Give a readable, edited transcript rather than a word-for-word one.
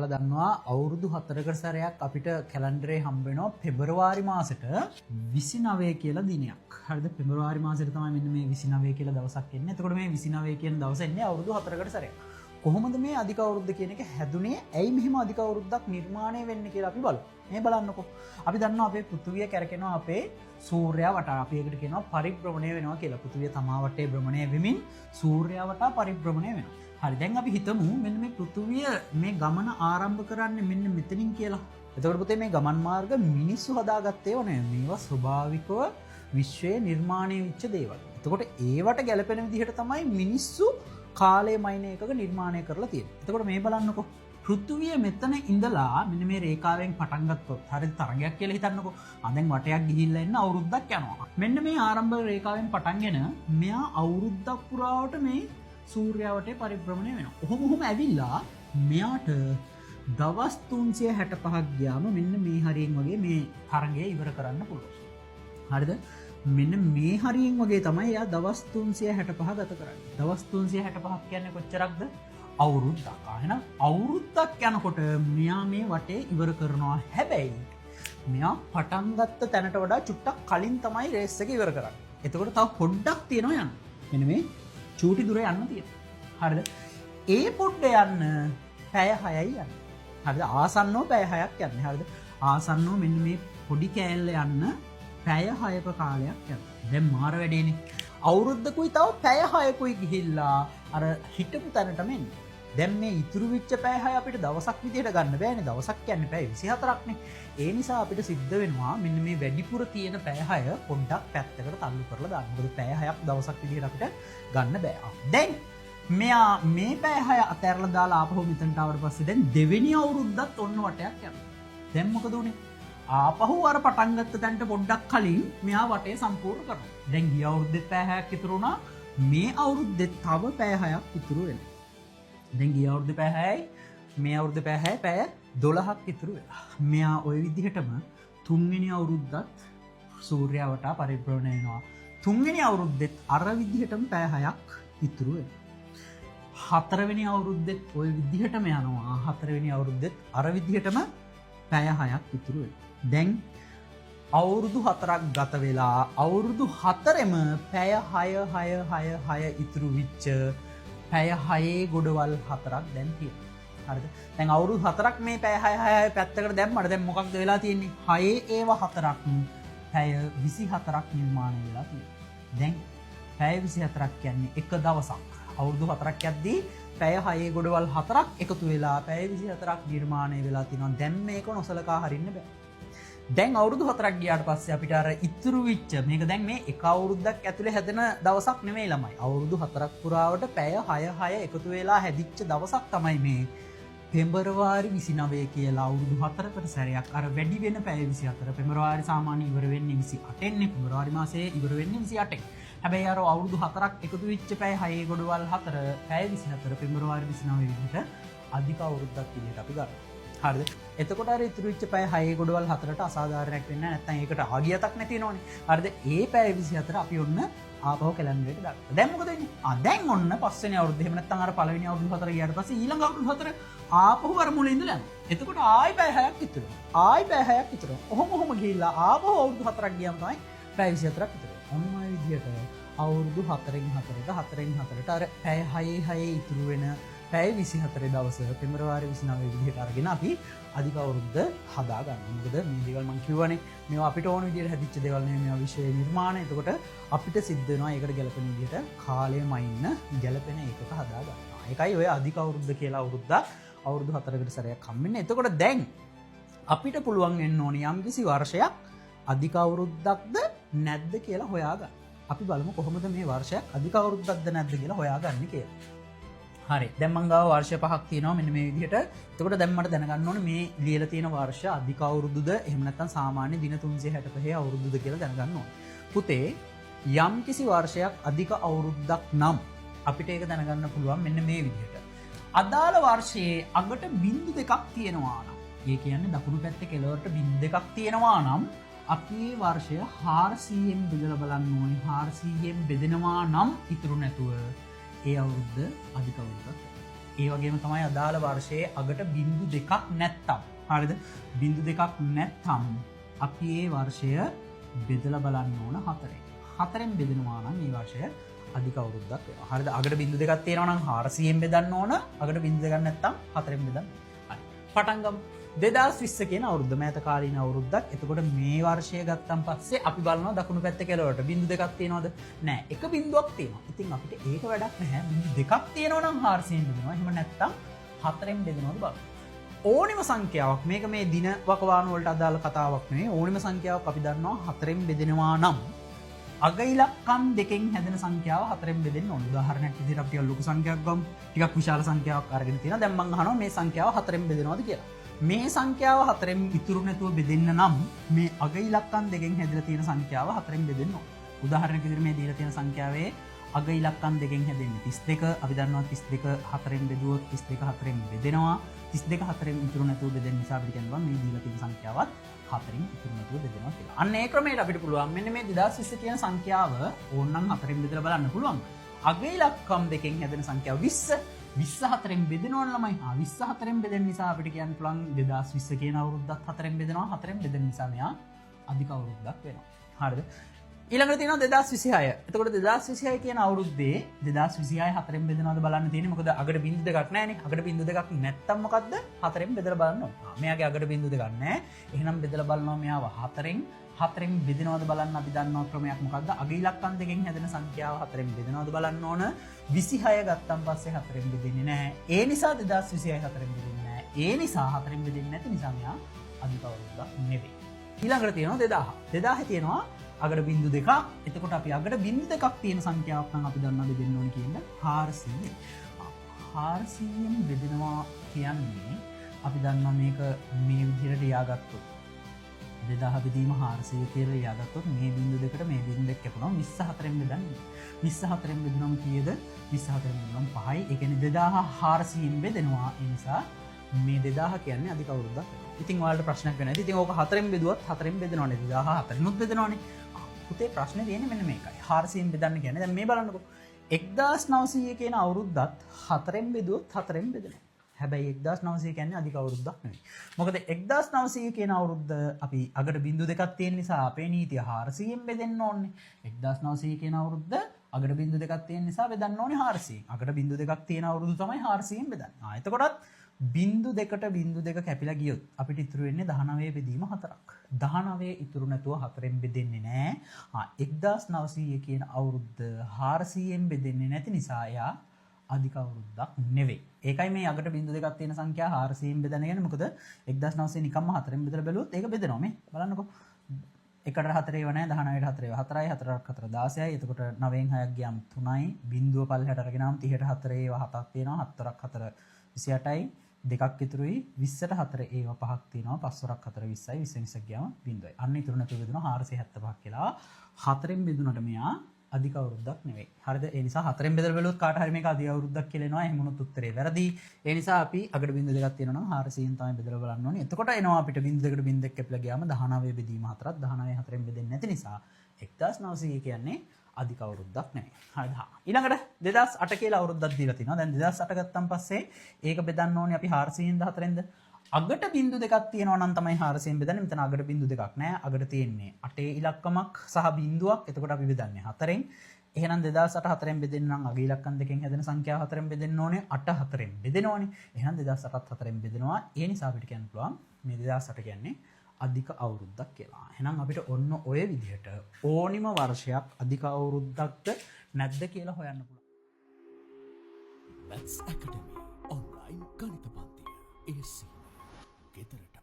ඔයාලා දන්නවා අවුරුදු 4කට සැරයක් අපිට කැලෙන්ඩරේ හම්බ වෙනවා පෙබරවාරි මාසෙට 29 කියලා දිනයක්. හරිද? පෙබරවාරි මාසෙට තමයි මෙන්න මේ 29 කියලා දවසක් එන්නේ. එතකොට මේ 29 කියන දවස එන්නේ අවුරුදු 4කට සැරයක්. කොහොමද මේ අධික අවුරුද්ද කියන එක හැදුනේ? ඇයි මෙහෙම අධික අවුරුද්දක් නිර්මාණය වෙන්නේ කියලා අපි බලමු. මේ බලන්නකෝ. අපි දන්නවා අපේ පෘථිවිය කැරකෙනවා අපේ සූර්යයා වටා. අපි ඒකට කියනවා පරිභ්‍රමණය වෙනවා කියලා. පෘථිවිය තමා වටේ භ්‍රමණය වෙමින් සූර්යයා වටා පරිභ්‍රමණය වෙනවා. හරි, දැන් අපි හිතමු මෙන්න මේ පෘථිවිය මේ ගමන ආරම්භ කරන්නේ මෙන්න මෙතනින් කියලා. එතකොට පුතේ මේ ගමන් මාර්ග මිනිස්සු හදාගත්තේ නෙවෙයි. මේවා ස්වභාවිකව විශ්වයේ නිර්මාණය වෙච්ච දේවල්. එතකොට ඒවට ගැලපෙන විදිහට තමයි මිනිස්සු කාලයේ මයින එකක නිර්මාණය කරලා තියෙන්නේ. එතකොට මේ බලන්නකෝ. පෘථිවිය මෙතන ඉඳලා මෙන්න මේ රේඛාවෙන් පටන් ගත්තොත් හරිය තරංගයක් කියලා හිතන්නකෝ. දැන් වටයක් ගිහිල්ලා එන්න අවුරුද්දක් යනවා. මෙන්න මේ ආරම්භ රේඛාවෙන් පටන්ගෙන මෙයා අවුරුද්දක් පුරාවට මේ සූර්යයා වටේ පරිභ්‍රමණය වෙනවා. ඔහොම ඇවිල්ලා මෙයාට දවස් 365ක් ගියාම මෙන්න මේ හරියෙන් වගේ මේ තරංගය ඉවර කරන්න පුළුවන්. හරිද? මෙන්න මේ හරියෙන් වගේ තමයි එයා දවස් 365 ගත කරන්නේ. දවස් 365ක් කියන්නේ කොච්චරක්ද? අවුරුද්දක්. එහෙනම් අවුරුද්දක් යනකොට මෙයා මේ වටේ ඉවර කරනවා. හැබැයි මෙයා පටන් ගත්ත තැනට වඩා චුට්ටක් කලින් තමයි රේස් එක ඉවර කරන්නේ. එතකොට තව පොඩ්ඩක් තියෙනවා යන්න. මෙන්න මේ චූටි දුර යන්න තියෙනවා. හරිද? ඒ පොඩ්ඩ යන්න පැය 6යි යන්නේ. හරිද? ආසන්නව පැය 6ක් යන්නේ. හරිද? ආසන්නව මෙන්න මේ පොඩි කෑල්ල යන්න පැය 6ක කාලයක් යනවා. දැන් මාර වැඩේනේ. අවුරුද්දකුයි තව පැය 6කුයි ගිහිල්ලා අර හිටපු තැනටම එන්නේ. දැන් මේ ඉතුරු වෙච්ච පැය 6 අපිට දවසක් විදියට ගන්න බෑනේ. දවසක් කියන්නේ පැය 24ක්නේ. ඒ නිසා අපිට සිද්ධ වෙනවා මෙන්න මේ වැඩිපුර තියෙන පැය 6 පොඩ්ඩක් පැත්තකට තල්ලු කරලා දාන්න. මොකද පැය 6ක් දවසක් විදියට අපිට ගන්න බෑ. දැන් මෙයා මේ පැය 6 අතහැරලා දාලා ආපහු මෙතනට ආවට පස්සේ දැන් දෙවෙනි අවුරුද්දත් ඔන්න වටයක් යනවා. දැන් මොකද උනේ? ආපහු අර පටන් ගත්ත තැනට පොඩ්ඩක් කලින් මෙයා වටේ සම්පූර්ණ කරනවා. දැන් ගිය අවුරුද්දේ පැය 6ක් ඉතුරු වුණා. මේ අවුරුද්දේ තව පැය 6ක් ඉතුරු වෙනවා. දැන් ගිය අවුරුද්දේ පැය 6යි මේ අවුරුද්දේ පැය 6 පැය 12ක් ඉතුරු වෙලා. මෙයා ওই විදිහටම තුන්වෙනි අවුරුද්දත් සූර්යයා වටා පරිභ්‍රමණය වෙනවා. තුන්වෙනි අවුරුද්දෙත් අර විදිහටම පැය 6ක් ඉතුරු වෙනවා. හතරවෙනි අවුරුද්දෙත් ওই විදිහටම යනවා. හතරවෙනි අවුරුද්දෙත් අර විදිහටම පැය 6ක් ඉතුරු වෙනවා. දැන් අවුරුදු 4ක් ගත වෙලා අවුරුදු 4ෙම පැය 6 ඉතුරු වෙච්ච පැය 6 ගොඩවල් 4ක් දැන් තියෙනවා. හරිද? දැන් අවුරුදු 4ක් මේ පැය 6 පැත්තකට දැම්මට දැන් මොකක්ද වෙලා තියෙන්නේ? 6 ඒවා 4ක් පැය 24ක් නිර්මාණය වෙලා තියෙනවා. දැන් පැය 24ක් කියන්නේ එක දවසක්. අවුරුදු 4ක් යද්දී පැය 6 ගොඩවල් 4ක් එකතු වෙලා පැය 24ක් නිර්මාණය වෙලා තිනවා. දැන් මේක නොසලකා හරින්න බෑ. දැන් අවුරුදු 4ක් ගියාට පස්සේ අපිට අර ඉතුරු වෙච්ච මේක දැන් මේ එක අවුරුද්දක් ඇතුලේ හැදෙන දවසක් නෙමෙයි ළමයි. අවුරුදු 4ක් පුරාවට පැය 6 එකතු වෙලා හැදිච්ච දවසක් තමයි මේ පෙබරවාරි 29 කියලා අවුරුදු 4කට සැරයක් අර වැඩි වෙන පැය 24. පෙබරවාරි සාමාන්‍ය ඉවර වෙන්නේ 28 නේ. පෙබරවාරි මාසයේ ඉවර වෙන්නේ 28. හැබැයි අර අවුරුදු 4ක් එකතු වෙච්ච පැය 6 ගොඩවල් 4 පැය 24 පෙබරවාරි 29 විදිහට අධික අවුරුද්දක් විදිහට අපි ගන්නවා. හරිද? එතකොට අර ඉතුරු වෙච්ච පැය 6 ගොඩවල් 4ට අසාධාරණයක් වෙන්නේ නැහැ. නැත්නම් ඒකට ආගියතක් නැති වෙනවනේ. හරිද? ඒ පැය 24 අපි ඔන්න ආපහු කැලෙන්ඩරේට දාගත්තා. දැන් මොකද වෙන්නේ? දැන් ඔන්න පස්වෙනි අවුරුද්ද. එහෙම නැත්නම් අර පළවෙනි අවුරුදු 4 ගියාට පස්සේ ඊළඟ අවුරුදු 4 ආපහු අර මුලින් ඉඳලා යනවා. එතකොට ආයි පැය 6ක් ඉතුරු වෙනවා. ආයි පැය 6ක් ඉතුරු වෙනවා. ඔහොම ගිහිල්ලා ආපහු අවුරුදු 4ක් ගියාම තමයි පැය 24ක් ඉතුරු වෙන්නේ. ඔන්න ඔය විදිහට අවුරුදු 4න් 4ට අර පැය 6 ඉතුරු වෙන පැය 24 දවස පෙබරවාරි 29 විදිහට අරගෙන අපි අධික අවුරුද්ද හදා ගන්නවා. මොකද මේ දේවල් මම කියවනේ මේවා අපිට ඕන විදිහට හැදිච්ච දේවල් නෙමෙයි. මේවා විශ්වයේ නිර්මාණය. එතකොට අපිට සිද්ධ වෙනවා ඒකට ගැලපෙන විදිහට කාලයම ඉන්න ගැලපෙන එකක හදා ගන්නවා. ඒකයි ඔය අධික අවුරුද්ද කියලා අවුරුදු 4කට සැරයක් හම්බෙන්නේ. එතකොට දැන් අපිට පුළුවන් වෙන්න ඕනේ යම්කිසි වර්ෂයක් අධික අවුරුද්දක්ද නැද්ද කියලා හොයාගන්න. අපි බලමු කොහොමද මේ වර්ෂයක් අධික අවුරුද්දක්ද නැද්ද කියලා හොයාගන්නේ කියලා. හරි. දැන් මං ගාව වර්ෂ 5ක් තියෙනවා මෙන්න මේ විදිහට. එතකොට දැන් මට දැනගන්න ඕනේ මේ ලියලා තියෙන වර්ෂ අධික අවුරුද්දද එහෙම නැත්නම් සාමාන්‍ය දින 365 අවුරුද්දද කියලා දැනගන්න ඕනේ. පුතේ යම්කිසි වර්ෂයක් අධික අවුරුද්දක් නම් අපිට ඒක දැනගන්න පුළුවන් මෙන්න මේ විදිහට. අදාළ වර්ෂයේ අගට බිංදු දෙකක් තියෙනවා නම්, ඒ කියන්නේ දකුණු පැත්තේ කෙළවරට බිංදු දෙකක් තියෙනවා නම් අපි මේ වර්ෂය 400ෙන් බෙදලා බලන්න ඕනේ. 400ෙන් බෙදෙනවා නම් ඉතුරු නැතුව ඒ අවුරුද්ද අධික අවුරුද්දක්. ඒ වගේම තමයි අදාළ වර්ෂයේ අගට බිංදු දෙකක් නැත්තම්. හරිද? බිංදු දෙකක් නැත්තම් අපි ඒ වර්ෂය බෙදලා බලන්න ඕන 4ෙන්. 4ෙන් බෙදනවා නම් මේ වර්ෂය අධික අවුරුද්දක් වෙනවා. හරිද? අගට බිංදු දෙකක් තියෙනවා නම් 400ෙන් බෙදන්න ඕන. අගට බිංදු දෙකක් නැත්තම් 4ෙන් බෙදන්න. හරි. පටන් ගමු. 2020 කියන අවුරුද්ද මෑත කාලීන අවුරුද්දක්. එතකොට මේ වර්ෂය ගත්තන් පස්සේ අපි බලනවා දකුණු පැත්තේ කෙළවරට බිංදු දෙකක් තියෙනවද? නෑ. එක බිංදුවක් තියෙනවා. ඉතින් අපිට ඒක වැඩක් නැහැ. බිංදු දෙකක් තියෙනවා නම් 400ෙන් බෙදනවා. එහෙම නැත්තම් 4ෙන් බෙදනවද බලන්න. ඕනිම සංඛ්‍යාවක් මේක මේ දින වකවානු වලට අදාළ කතාවක් නෙවෙයි. ඕනිම සංඛ්‍යාවක් අපි දන්නවා 4ෙන් බෙදෙනවා නම් අග ඉලක්කම් දෙකෙන් හැදෙන සංඛ්‍යාව 4ෙන් බෙදෙන්න ඕන. උදාහරණයක් විදිහට අපි ටිකක් ලොකු සංඛ්‍යාවක් ගමු. ටිකක් විශාල සංඛ්‍යාවක් අරගෙන තියෙනවා. දැන් මම අහනවා මේ සංඛ්‍යාව 4ෙන් බෙදෙනවද කියලා. මේ සංඛ්‍යාව 4ෙන් ඉතුරු නැතුව බෙදෙන්න නම් මේ අග ඉලක්කම් දෙකෙන් හැදලා තියෙන සංඛ්‍යාව 4ෙන් බෙදෙන්න ඕන. උදාහරණයක් විදිහට මේ දීලා තියෙන සංඛ්‍යාවේ අග ඉලක්කම් දෙකෙන් හැදෙන්නේ 32. අපි දන්නවා 32 4ෙන් බෙදුවොත් 32 4ෙන් බෙදෙනවා. 32 4ෙන් ඉතුරු නැතුව බෙදෙන නිසා අපිට කියනවා මේ දීලා තියෙන සංඛ්‍යාවත් 4ෙන් ඉතුරු නැතුව බෙදෙනවා කියලා. අන්න ඒ ක්‍රමයට අපිට පුළුවන් මෙන්න මේ 2020 කියන සංඛ්‍යාව ඕනනම් 4ෙන් බෙදලා බලන්න පුළුවන්. අග ඉලක්කම් දෙකෙන් හැදෙන සංඛ්‍යාව 20. 20 4ෙන් බෙදෙනවනේ ළමයි. 20 4ෙන් බෙදෙන නිසා අපිට කියන්න පුළුවන් 2020 කියන අවුරුද්දත් 4ෙන් බෙදෙනවා. 4ෙන් බෙදෙන නිසා මෙයා අධික අවුරුද්දක් වෙනවා. හරිද? ඊළඟට තියෙනවා 2026. එතකොට 2026 කියන අවුරුද්දේ 2026 4ෙන් බෙදනවද බලන්න තියෙන්නේ. මොකද අගට බිංදු දෙකක් නැහැනේ. අගට බිංදු දෙකක් නැත්තම් මොකද්ද? 4ෙන් බෙදලා බලන්න ඕන. මෙයාගේ අගට බිංදු දෙකක් නැහැ. එහෙනම් බෙදලා බලනවා මෙයාව 4ෙන් බෙදනවද බලන්න අපි දන්නවා ක්‍රමයක් මොකද්ද? අග ඉලක්කම් දෙකෙන් හැදෙන සංඛ්‍යාව 4ෙන් බෙදනවද බලන්න ඕන. 26 ගත්තන් පස්සේ 4ෙන් බෙදෙන්නේ නැහැ. ඒ නිසා 2026 4ෙන් බෙදෙන්නේ නැහැ. ඒ නිසා 4ෙන් බෙදෙන්නේ නැති නිසා මෙයා අධික අවුරුද්දක් නෙවෙයි. ඊළඟට තියෙනවා 2000. 2000 තියෙනවා අගට බිංදු දෙකක්. එතකොට අපි අගට බිංදු දෙකක් තියෙන සංඛ්‍යාවක් නම් අපි දන්නවා බෙදෙන්න ඕනේ කියන්නේ 400. 400ෙන් බෙදෙනවා කියන්නේ අපි දන්නවා මේක මේ විදිහට ලියාගත්තොත් 2000 බෙදීම 400 කියලා ලියාගත්තොත් මේ බිංදු දෙකට මේ බිංදු දෙක කැපුණා 24ෙන් බෙදන්නේ. 24ෙන් බෙදුනම කීයද? 24ෙන් බෙදුනම 5යි. ඒ කියන්නේ 2400ෙන් බෙදෙනවා. ඒ නිසා මේ 2000 කියන්නේ අධික අවුරුද්දක්. ඉතින් ඔයාලට ප්‍රශ්නයක් වෙනවා. ඉතින් ඕක 4ෙන් බෙදුවත් 4ෙන් බෙදනවනේ. 2000 4ෙන්ුත් බෙදනවනේ. පුතේ ප්‍රශ්නේ තියෙන්නේ මෙන්න මේකයි. 400ෙන් බෙදන්න කියන්නේ දැන් මේ බලන්නකෝ. 1900 කියන අවුරුද්දත් 4ෙන් බෙදුවොත් 4ෙන් බෙදෙනවා. හැබැයි 1900 කියන්නේ අධික අවුරුද්දක් නෙවෙයි. මොකද 1900 කියන අවුරුද්ද අපි අගට බිංදු දෙකක් තියෙන නිසා අපේ නීතිය 400ෙන් බෙදෙන්න ඕනේ. 1900 කියන අවුරුද්ද අගට බිංදු දෙකක් තියෙන නිසා බෙදන්න ඕනේ 400ෙන්. අගට බිංදු දෙකක් තියෙන අවුරුදු තමයි 400ෙන් බෙදන්නේ. එතකොටත් බිංදු දෙකට බිංදු දෙක කැපිලා ගියොත් අපිට ඉතුරු වෙන්නේ 19 බෙදීම 4ක්. 19 ඉතුරු නැතුව 4ෙන් බෙදෙන්නේ නැහැ. 1900 කියන අවුරුද්ද 400ෙන් බෙදෙන්නේ නැති නිසා එයා අධික අවුරුද්දක් නෙවෙයි. ඒකයි මේ අගට බිංදු දෙකක් තියෙන සංඛ්‍යා 400ෙන් බෙදන්න කියන්නේ. මොකද 1900 නිකම්ම 4ෙන් බෙදලා බැලුවොත් ඒක බෙදෙනවා මේ. බලන්නකෝ. 1ට 4 ඒව නැහැ 19ට 4 ඒව 4යි 4ක් 4 16යි. එතකොට 9න් 6ක් ගියාම 3යි. බිංදුව පල්ලෙහාට අරගෙන ආවම 30ට 4 ඒව 7ක් තියෙනවා. 7ක් 4 28යි. දෙකක් ඉතුරුයි 20ට 4 ඒව 5ක් තියෙනවා. 5ක් 4 20යි. 20 20ක් ගියාම බිංදුවයි. අන්න ඉතුරු නැතුව බෙදුනවා 475ක් කියලා. 4ෙන් බෙදුනට මෙයා අධික අවුරුද්දක් නෙවෙයි. හරිද? ඒ නිසා 4ෙන් බෙදලා බලුවොත් කාට හරි මේක අධික අවුරුද්දක් කියලා එනවා. එහෙම වුණොත් උත්තරේ වැරදි. ඒ නිසා අපි අගට බිංදු දෙකක් තියෙනවා නම් 400ෙන් තමයි බෙදලා බලන්න ඕනේ. එතකොට එනවා අපිට බිංදු දෙකට බිංදු දෙක කැපිලා ගියාම 19 බෙදීම 4ක් 19 4ෙන් බෙදෙන්නේ නැති නිසා 1900 කියන්නේ අධික අවුරුද්දක් නෙවෙයි. හරිද? ඊළඟට 2008 කියලා අවුරුද්දක් දීලා තිනවා. දැන් 2008 ගත්තන් පස්සේ ඒක බෙදන්න ඕනේ අපි 400ෙන්ද 4ෙන්ද? අගට බිංදු දෙකක් තියෙනවා නම් තමයි 400ෙන් බෙදන්නේ. මෙතන අගට බිංදු දෙකක් නැහැ. අගට තියෙන්නේ 8 ඉලක්කමක් සහ බිංදුවක්. එතකොට අපි බෙදන්නේ 4ෙන්. එහෙනම් 2008 4ෙන් බෙදෙන්න නම් අග ඉලක්කම් දෙකෙන් හැදෙන සංඛ්‍යාව 4ෙන් බෙදෙන්න ඕනේ. 8 4ෙන් බෙදෙනවනේ. එහෙනම් 2008ත් 4ෙන් බෙදෙනවා. ඒ නිසා අපිට කියන්න පුළුවන් මේ 2008 කියන්නේ අධික අවුරුද්දක් කියලා. එහෙනම් අපිට ඔන්න ඔය විදිහට ඕනිම වර්ෂයක් අධික අවුරුද්දක්ද නැද්ද කියලා හොයන්න පුළුවන්. Maths Academy online ගණිත පන්තිය. ඒ සිහිනය ගෙදරට